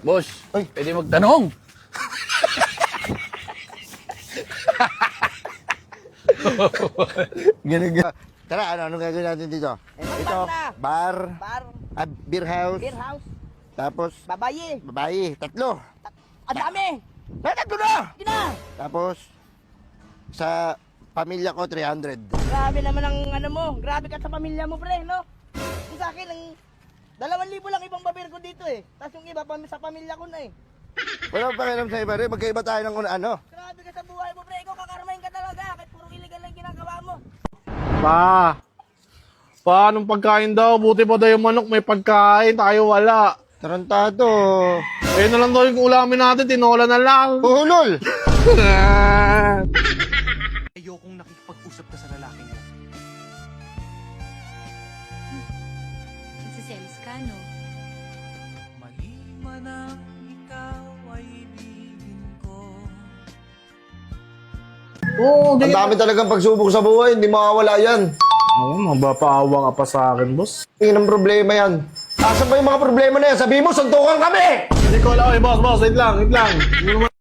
Boss, Ay. pwede magtanong. Ganun. Tara, anong gagawin natin dito? Ito, na. bar, Bar, beer house, beer house, tapos babayi. babae, tatlo. Ang dami. Tatlo na! Sige na. Tapos, sa pamilya ko, 300. Grabe naman ang ano mo. Grabe ka sa pamilya mo, pre, no? Yung sa akin, ang 2,000 lang ibang babir ko dito eh. Tapos yung iba sa pamilya ko na eh. Wala pa pakialam sa iba rin, magkaiba tayo ng ano. Grabe ka sa buhay mo, pre. Ikaw kakarmahin ka talaga. Kahit puro illegal lang ginagawa mo. Anong pagkain daw? Buti pa daw yung manok may pagkain, tayo wala. Tarantado. Ayun na lang daw yung ulamin natin, tinola na lang. Uhulol! Ayokong nakikipag-usap ka sa lalaki mo. Nagsiselos ka, no? Mali man ang ikaw ay ibigin ko. Oo, Ang dami talagang pagsubok sa buhay, hindi mawawala yan. Oo, mabapaawa ka pa sa akin, boss. Tingin ang problema yan. Asan ba yung mga problema na yan? Sabihin mo, suntukan kami! Hindi ko alam, boss, wait lang. Hindi mo naman